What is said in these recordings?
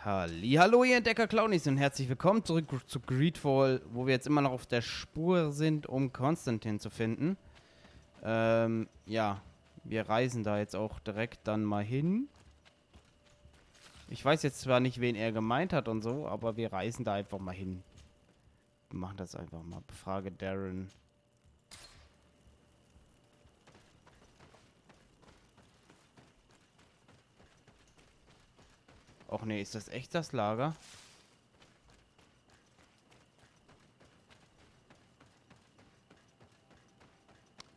Hallihallo, ihr Entdecker-Clownies und herzlich willkommen zurück zu Greedfall, wo wir jetzt immer noch auf der Spur sind, um Konstantin zu finden. Ja, wir reisen da jetzt auch direkt dann mal hin. Ich weiß jetzt zwar nicht, wen er gemeint hat und so, aber wir reisen da einfach mal hin. Wir machen das einfach mal. Befrage Darren. Och nee, ist das echt das Lager?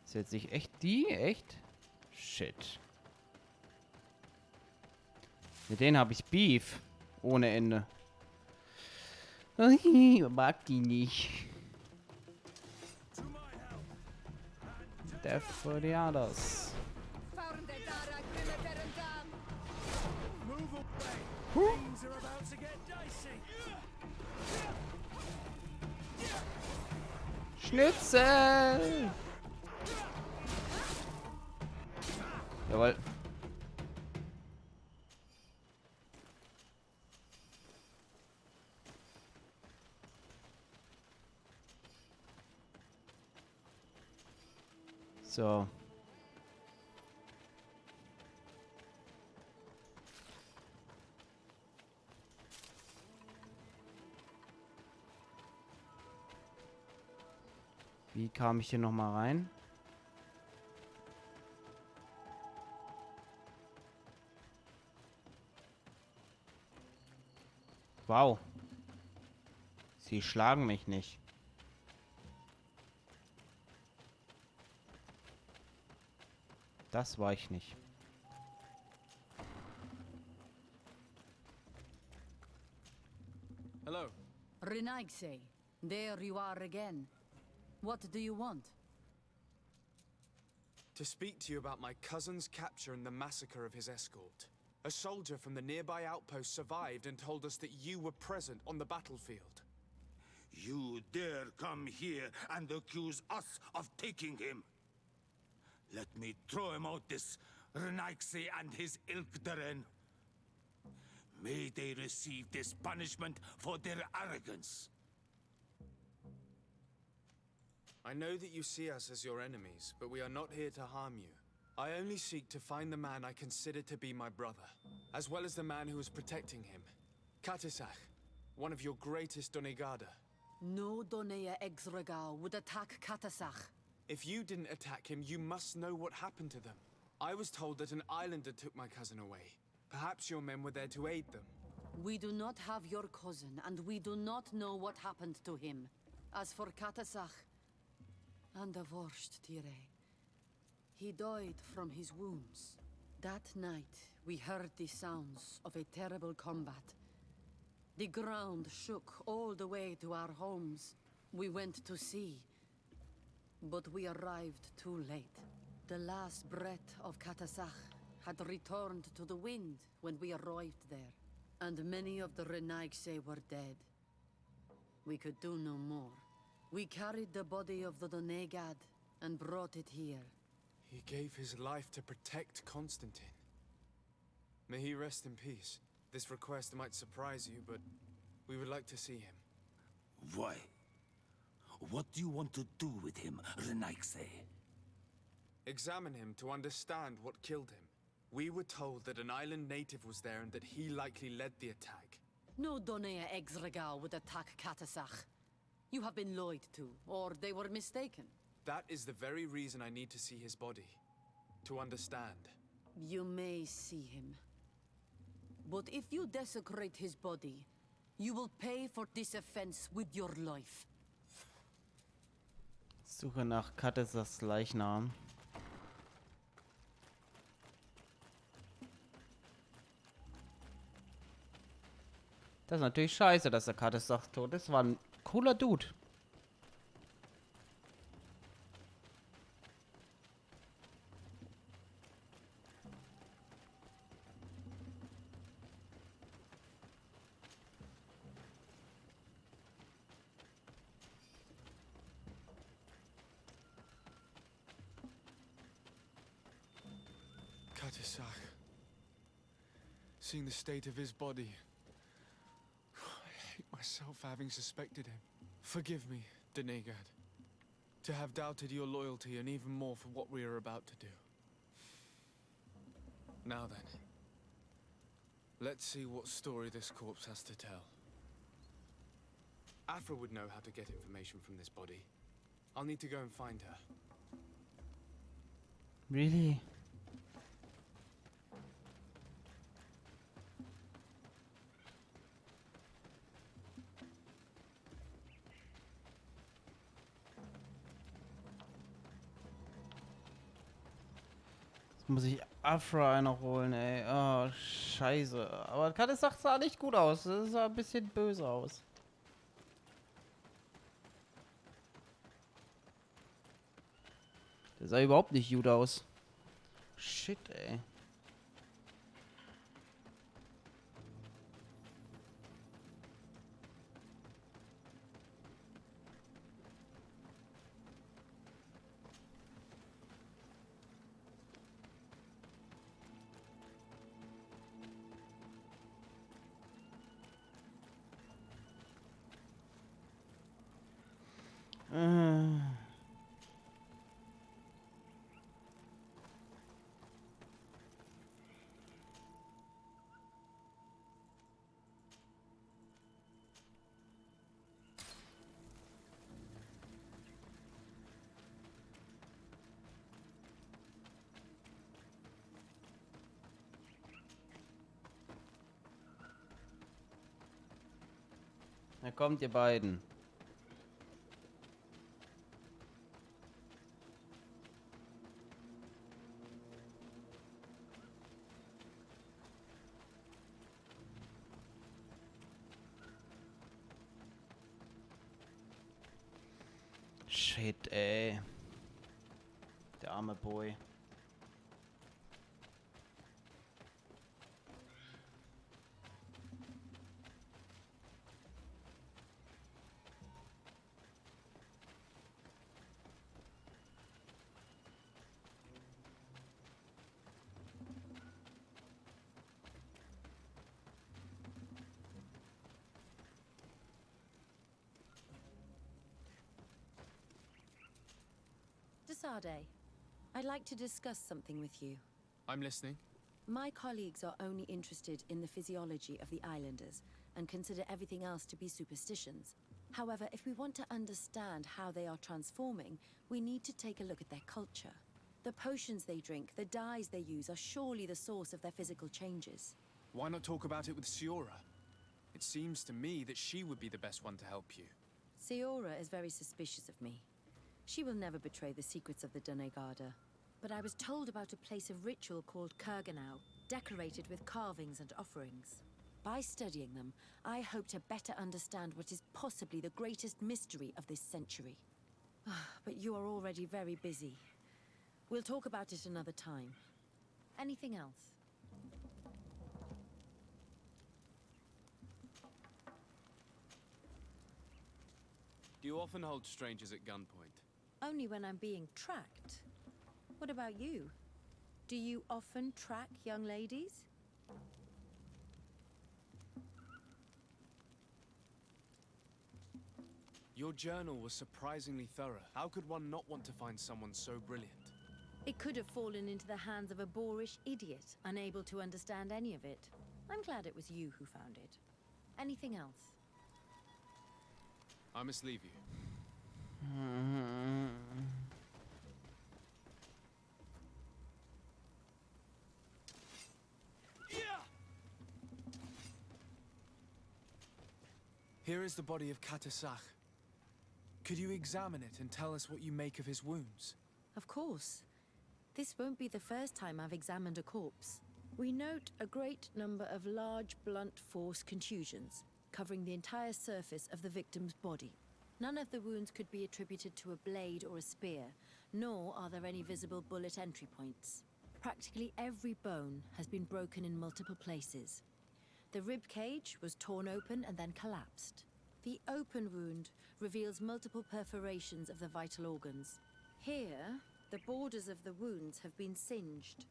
Ist jetzt nicht echt die? Echt? Shit. Mit denen habe ich Beef. Ohne Ende. Ich mag die nicht. Death for the others. Schnitzel! Jawohl. So. Wie kam ich hier nochmal rein? Wow. Sie schlagen mich nicht. Das war ich nicht. Hello. Renaigse, there you are again. What do you want? To speak to you about my cousin's capture and the massacre of his escort. A soldier from the nearby outpost survived and told us that you were present on the battlefield. You dare come here and accuse us of taking him? Let me throw him out this Renaigse and his Ilkdaren. May they receive this punishment for their arrogance. I know that you see us as your enemies, but we are not here to harm you. I only seek to find the man I consider to be my brother, as well as the man who is protecting him. Katisach, one of your greatest Donegada. No Donea Exregal would attack Katasach. If you didn't attack him, you must know what happened to them. I was told that an islander took my cousin away. Perhaps your men were there to aid them. We do not have your cousin, and we do not know what happened to him. As for Katasach, and the worst, Tire, he died from his wounds. That night, we heard the sounds of a terrible combat. The ground shook all the way to our homes. We went to see, but we arrived too late. The last breath of Katasach had returned to the wind when we arrived there, and many of the Renaigse were dead. We could do no more. We carried the body of the Donegad and brought it here. He gave his life to protect Constantine. May he rest in peace. This request might surprise you, but we would like to see him. Why? What do you want to do with him, Renaigse? Examine him to understand what killed him. We were told that an island native was there and that he likely led the attack. No Donea Exregal would attack Katasach. You have been lied to, or they were mistaken. That is the very reason I need to see his body. To understand. You may see him. But if you desecrate his body, you will pay for this offense with your life. Suche nach Katasachs Leichnam. Das ist natürlich scheiße, dass der Katasach tot ist. War ein cooler Dude. Katisach. Seeing the state of his body, myself for having suspected him. Forgive me, Denegard. To have doubted your loyalty and even more for what we are about to do. Now then, let's see what story this corpse has to tell. Afra would know how to get information from this body. I'll need to go and find her. Really? Jetzt muss ich Afra einer holen, ey. Oh, scheiße. Aber Katesach sah nicht gut aus. Das sah ein bisschen böse aus. Der sah überhaupt nicht gut aus. Shit, ey. Na kommt, ihr beiden. Shit, ey. Der arme Boy. Desade, I'd like to discuss something with you. I'm listening. My colleagues are only interested in the physiology of the Islanders and consider everything else to be superstitions. However, if we want to understand how they are transforming, we need to take a look at their culture. The potions they drink, the dyes they use are surely the source of their physical changes. Why not talk about it with Siora? It seems to me that she would be the best one to help you. Siora is very suspicious of me. She will never betray the secrets of the Dunegarda. But I was told about a place of ritual called Kurganau, decorated with carvings and offerings. By studying them, I hope to better understand what is possibly the greatest mystery of this century. But you are already very busy. We'll talk about it another time. Anything else? Do you often hold strangers at gunpoint? Only when I'm being tracked. What about you? Do you often track young ladies? Your journal was surprisingly thorough. How could one not want to find someone so brilliant? It could have fallen into the hands of a boorish idiot, unable to understand any of it. I'm glad it was you who found it. Anything else? I must leave you. Here is the body of Katesach. Could you examine it and tell us what you make of his wounds? Of course. This won't be the first time I've examined a corpse. We note a great number of large, blunt force contusions, covering the entire surface of the victim's body. None of the wounds could be attributed to a blade or a spear, nor are there any visible bullet entry points. Practically every bone has been broken in multiple places. The rib cage was torn open and then collapsed. The open wound reveals multiple perforations of the vital organs. Here, the borders of the wounds have been singed.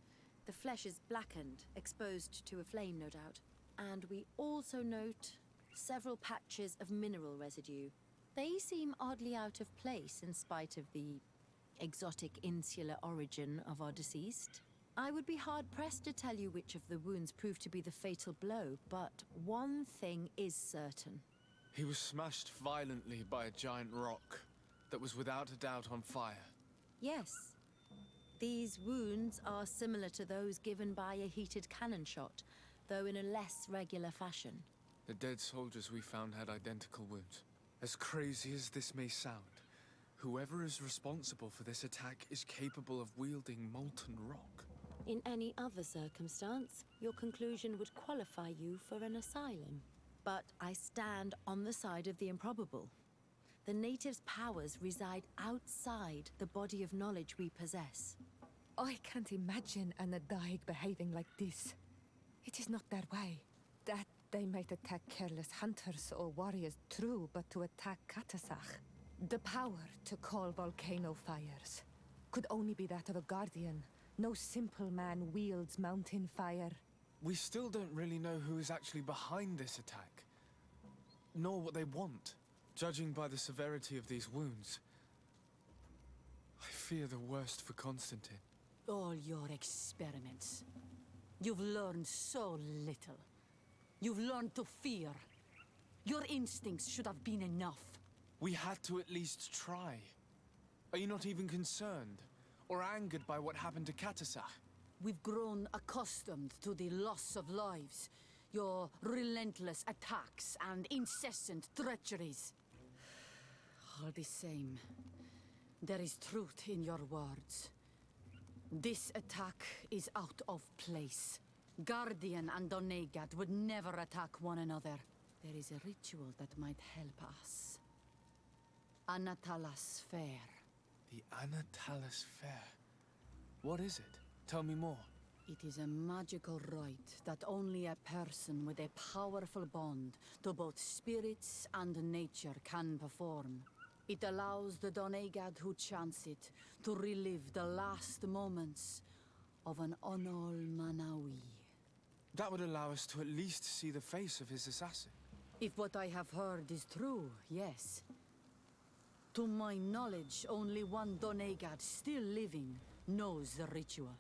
The flesh is blackened, exposed to a flame, no doubt. And we also note several patches of mineral residue. They seem oddly out of place in spite of the exotic insular origin of our deceased. I would be hard-pressed to tell you which of the wounds proved to be the fatal blow, but one thing is certain. He was smashed violently by a giant rock that was without a doubt on fire. Yes. These wounds are similar to those given by a heated cannon shot, though in a less regular fashion. The dead soldiers we found had identical wounds. As crazy as this may sound, whoever is responsible for this attack is capable of wielding molten rock. In any other circumstance, your conclusion would qualify you for an asylum. But I stand on the side of the improbable. The natives' powers reside outside the body of knowledge we possess. I can't imagine an Adaig behaving like this. It is not their way. That they might attack careless hunters or warriors, true, but to attack Katasach, the power to call volcano fires, could only be that of a guardian. No simple man wields mountain fire. We still don't really know who is actually behind this attack, nor what they want. Judging by the severity of these wounds, I fear the worst for Constantine. All your experiments. You've learned so little. You've learned to fear. Your instincts should have been enough. We had to at least try. Are you not even concerned or angered by what happened to Katasach? We've grown accustomed to the loss of lives, your relentless attacks and incessant treacheries. All the same, there is truth in your words. This attack is out of place. Guardian and Donegad would never attack one another. There is a ritual that might help us. Anatalas Fair. The Anatalas Fair. What is it? Tell me more. It is a magical rite that only a person with a powerful bond to both spirits and nature can perform. It allows the Donegad who chants it to relive the last moments of an Onol Manawi. That would allow us to at least see the face of his assassin. If what I have heard is true, yes. To my knowledge, only one Donegad still living knows the ritual.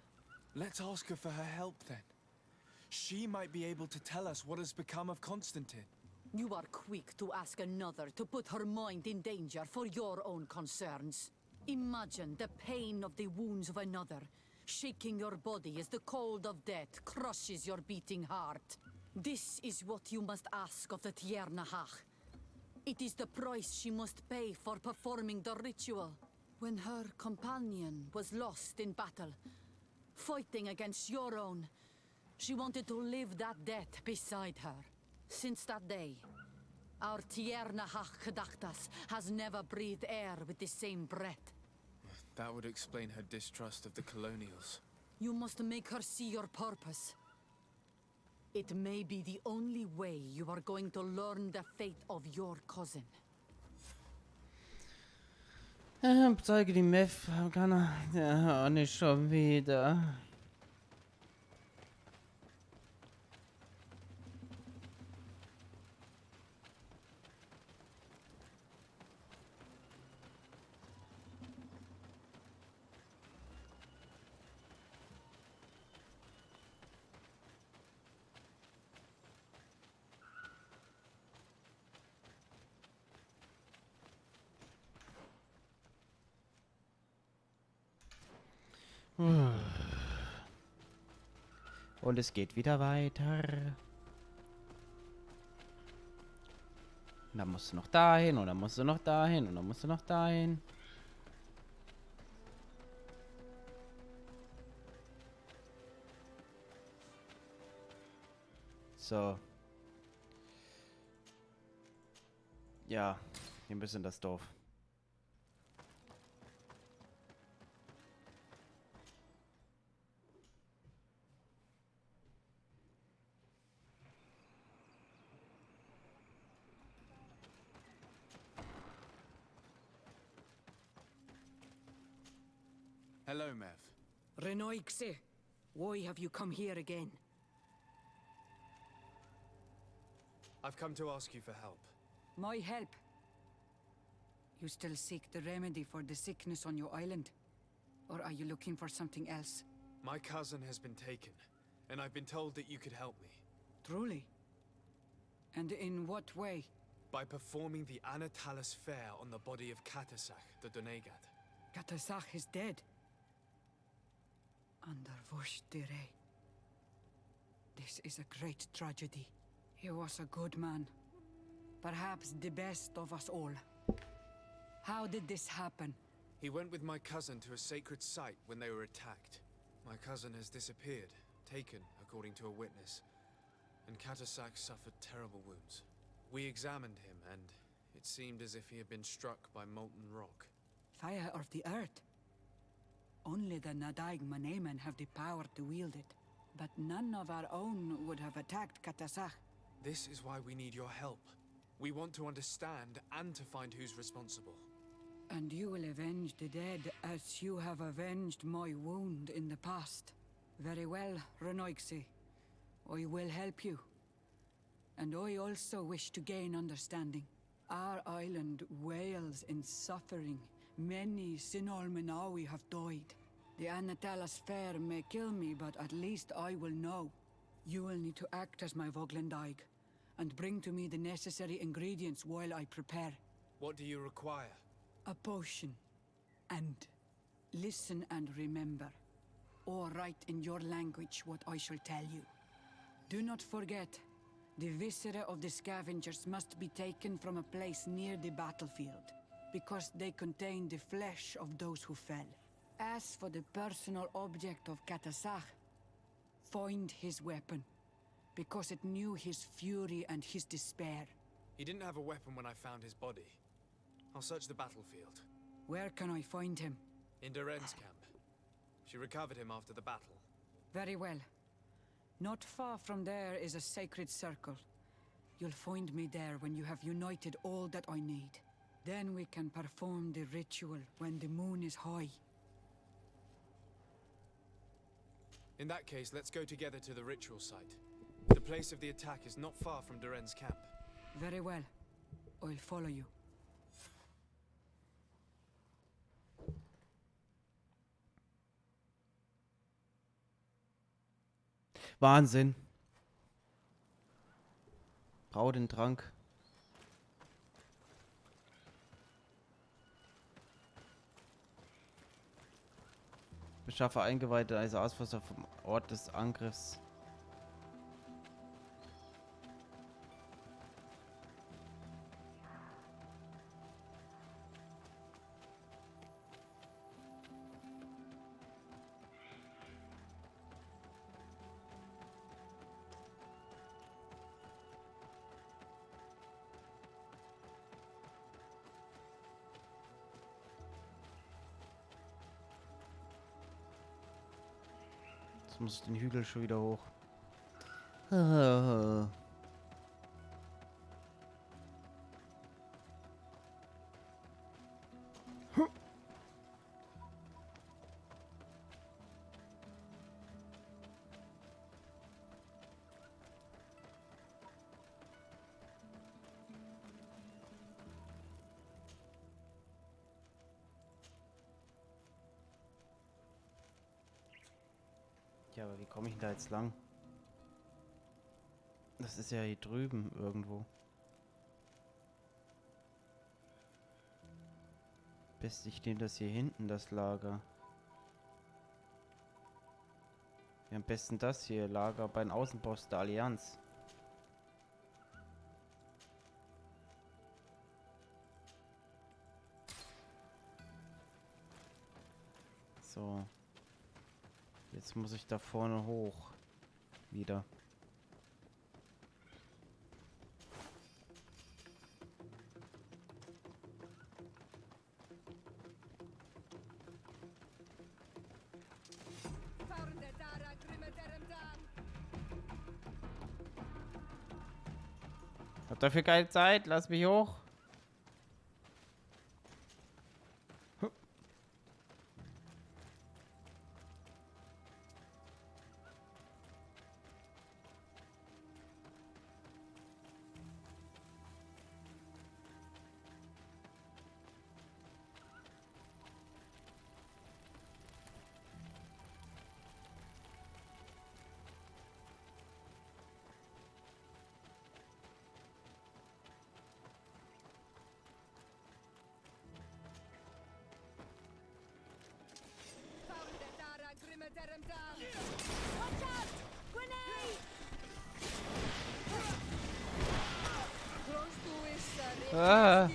Let's ask her for her help then. She might be able to tell us what has become of Constantine. You are quick to ask another to put her mind in danger for your own concerns. Imagine the pain of the wounds of another, shaking your body as the cold of death crushes your beating heart. This is what you must ask of the Tiernahach. It is the price she must pay for performing the ritual. When her companion was lost in battle, fighting against your own, she wanted to live that death beside her. Since that day, our Tiernahach Kadaktas has never breathed air with the same breath. That would explain her distrust of the colonials. You must make her see your purpose. It may be the only way you are going to learn the fate of your cousin. Zeige die Meth, kann er. Ja, nicht schon wieder. Und es geht wieder weiter. Und dann musst du noch dahin, und dann musst du noch dahin, und dann musst du noch dahin. So. Ja, hier ein bisschen das Dorf. Hello, Mev. Renoixe, why have you come here again? I've come to ask you for help. My help? You still seek the remedy for the sickness on your island? Or are you looking for something else? My cousin has been taken, and I've been told that you could help me. Truly? And in what way? By performing the Anatalis fair on the body of Katasach, the Donegat. Katasach is dead. Wirst, eine. This is a great tragedy. He was a good man. Perhaps the best of us all. How did this happen? He went with my cousin to a sacred site when they were attacked. My cousin has disappeared, taken, according to a witness. And Katasach suffered terrible wounds. We examined him, and it seemed as if he had been struck by molten rock. Fire of the earth. Only the Nadaig Manemen have the power to wield it. But none of our own would have attacked Katasach. This is why we need your help. We want to understand and to find who's responsible. And you will avenge the dead as you have avenged my wound in the past. Very well, Renoixi. I will help you. And I also wish to gain understanding. Our island wails in suffering. Many Sinolmenawi have died. The Anatalas fair may kill me, but at least I will know. You will need to act as my Voglendaig, and bring to me the necessary ingredients while I prepare. What do you require? A potion. And listen and remember, or write in your language what I shall tell you. Do not forget, the viscera of the scavengers must be taken from a place near the battlefield, because they contain the flesh of those who fell. As for the personal object of Katasach, find his weapon, because it knew his fury and his despair. He didn't have a weapon when I found his body. I'll search the battlefield. Where can I find him? In Doren's camp. She recovered him after the battle. Very well. Not far from there is a sacred circle. You'll find me there when you have united all that I need. Then we can perform the ritual when the moon is high. In that case, let's go together to the ritual site. The place of the attack is not far from Doren's camp. Very well. I'll follow you. Wahnsinn. Brau den Trank. Beschaffe Eingeweihte eines Ausflusser vom Ort des Angriffs. Jetzt muss ich den Hügel schon wieder hoch. Ja, aber wie komme ich denn da jetzt lang? Das ist ja hier drüben irgendwo. Best, ich nehme das hier hinten, das Lager. Ja, am besten das hier, Lager bei den Außenposten der Allianz. So. Jetzt muss ich da vorne hoch. Wieder. Hab dafür keine Zeit, lass mich hoch. Ah.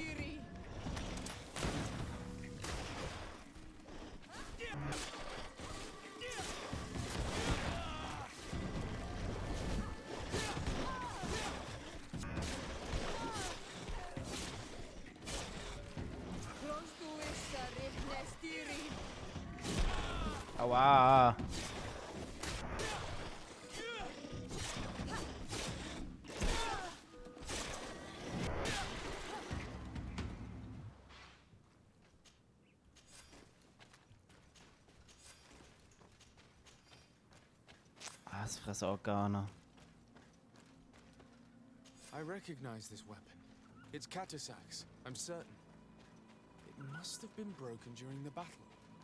Aua. Fressorgane. I recognize this weapon. It's Katasak's, I'm certain. It must have been broken during the battle.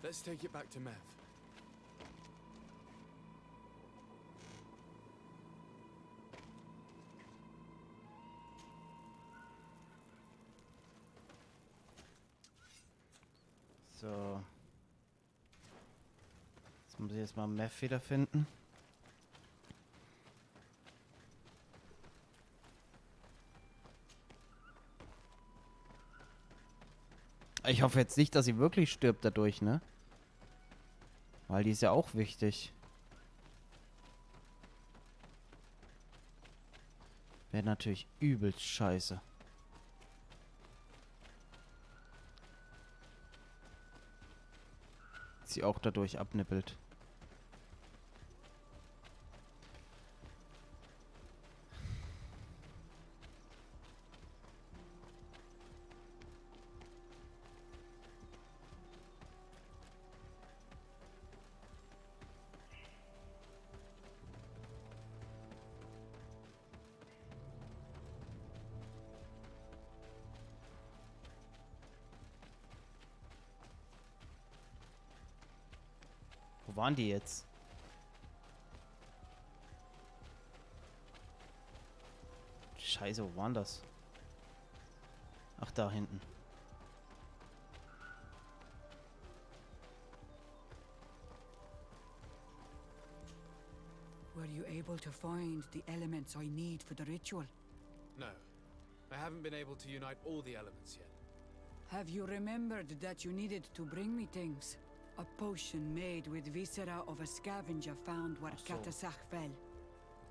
Let's take it back to Mev. So. Jetzt muss ich erstmal Mev wiederfinden. Ich hoffe jetzt nicht, dass sie wirklich stirbt dadurch, ne? Weil die ist ja auch wichtig. Wäre natürlich übelst scheiße. Sie auch dadurch abnippelt. Wo waren die jetzt? Scheiße, wo waren das? Ach, da hinten. Were you able to find the elements I need for the ritual? No. I haven't been able to unite all the elements yet. Have you remembered that you needed to bring me things? A potion made with viscera of a scavenger found where Katasak fell.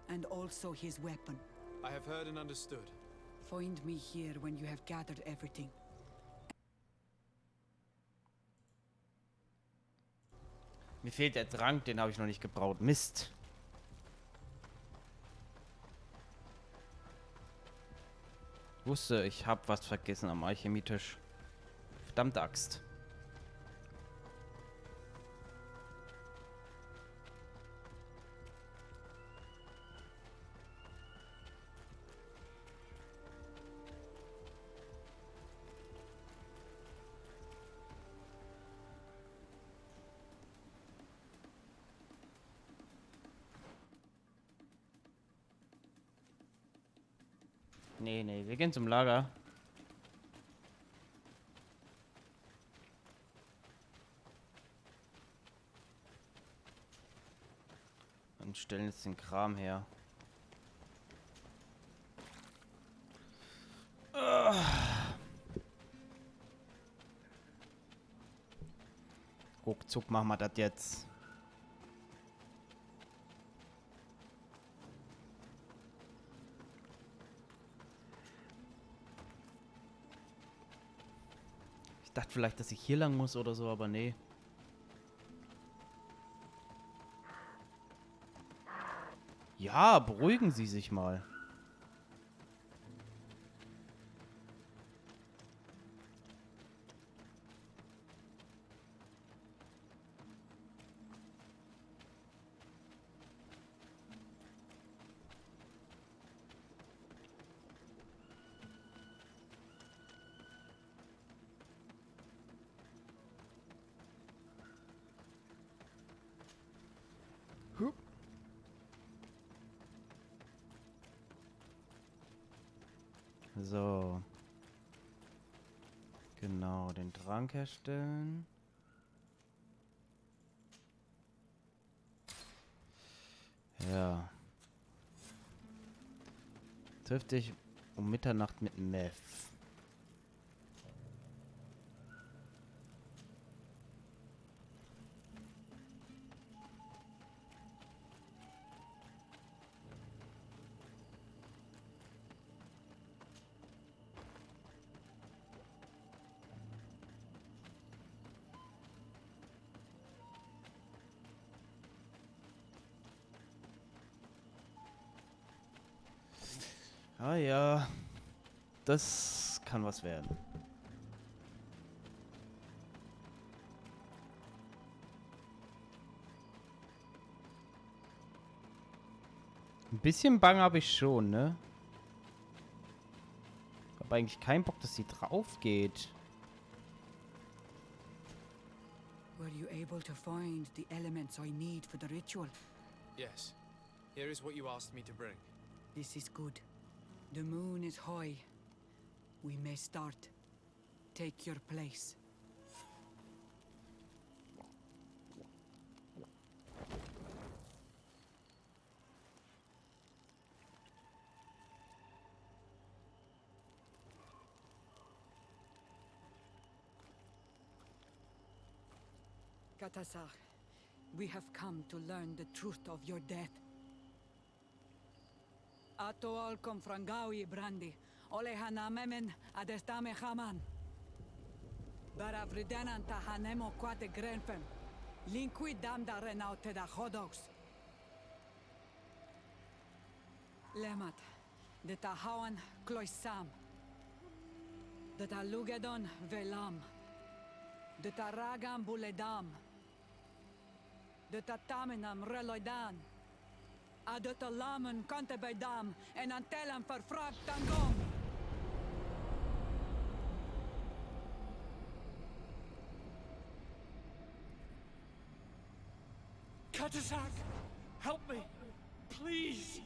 And also his weapon. I have heard and understood. Find me here when you have gathered everything. Mir fehlt der Trank, den habe ich noch nicht gebraut. Mist. Ich wusste, ich habe was vergessen am Alchemietisch. Verdammte Axt. Nee, wir gehen zum Lager. Und stellen jetzt den Kram her. Ruckzuck machen wir das jetzt. Ich dachte vielleicht, dass ich hier lang muss oder so, aber nee. Ja, beruhigen Sie sich mal. So. Genau, den Trank herstellen. Ja. Triff dich um Mitternacht mit Mev. Ah ja, das kann was werden. Ein bisschen Bang habe ich schon, ne? Ich habe eigentlich keinen Bock, dass sie drauf geht. Were you able to find the elements I need for the ritual? Yes. Here is what you asked me to bring. This is good. The moon is high. We may start. Take your place. Katasar, we have come to learn the truth of your death. Ato al confrangawi brandi, ole hanamemen adestame haman. Baravridenan tahanemo quate grenfem, linqui damda renaute da hodos. Lemat, de tahawan kloisam, de talugedon velam, de taragam buledam, de tatamenam reloidan. Adet alamen kante bij dam en antelem verfragt tangom. Katasak, help me, please.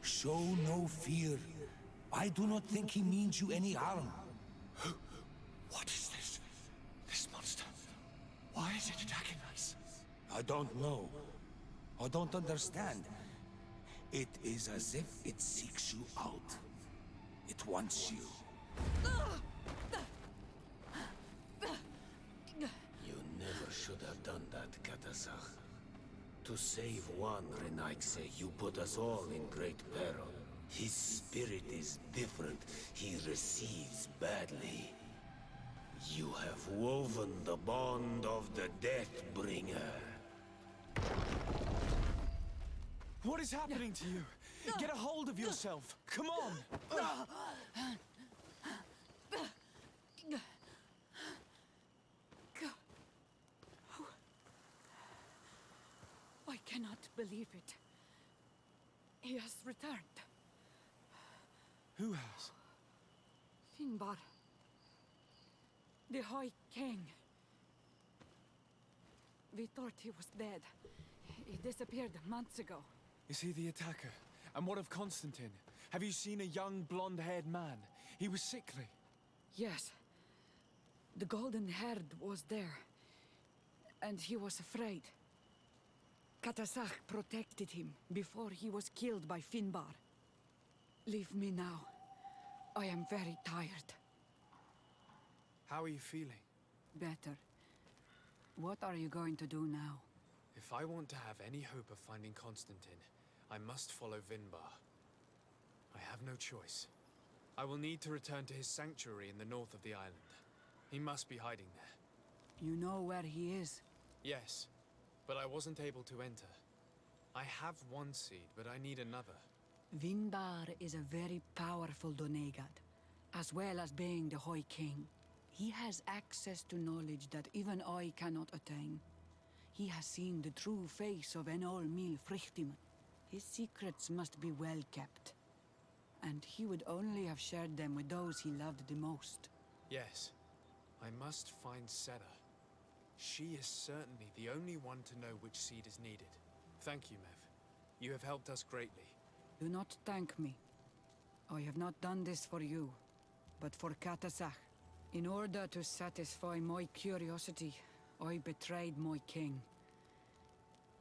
Show no fear. I do not think he means you any harm. What is this? This monster. Why is it attacking us? I don't know. I don't understand. It is as if it seeks you out. It wants you. You never should have done that, Katasach. To save one Renaikse, you put us all in great peril. His spirit is different. He receives badly. You have woven the bond of the Deathbringer. What is happening to you? Get a hold of yourself. Come on. I cannot believe it. He has returned. Who has? Finbar. The High King. We thought he was dead. He disappeared months ago. Is he the attacker? And what of Constantine? Have you seen a young blonde-haired man? He was sickly. Yes. The golden haired was there. And he was afraid. Katasach protected him before he was killed by Finbar. Leave me now. I am very tired. How are you feeling? Better. What are you going to do now? If I want to have any hope of finding Constantine, I must follow Vinbar. I have no choice. I will need to return to his sanctuary in the north of the island. He must be hiding there. You know where he is? Yes, but I wasn't able to enter. I have one seed, but I need another. Vinbar is a very powerful Doneigad, as well as being the High King. He has access to knowledge that even I cannot attain. He has seen the true face of Enol Mil Frichtiman. His secrets must be well kept. And he would only have shared them with those he loved the most. Yes, I must find Sera. She is certainly the only one to know which seed is needed. Thank you, Mev. You have helped us greatly. Do not thank me. I have not done this for you, but for Katasach. In order to satisfy my curiosity, I betrayed my king.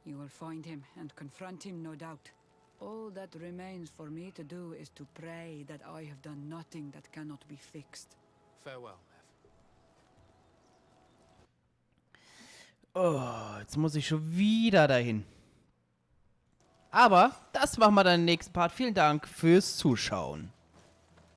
You will find him and confront him, no doubt. All that remains for me to do is to pray that I have done nothing that cannot be fixed. Farewell, Mev. Oh, jetzt muss ich schon wieder dahin. Aber das machen wir dann im nächsten Part. Vielen Dank fürs Zuschauen.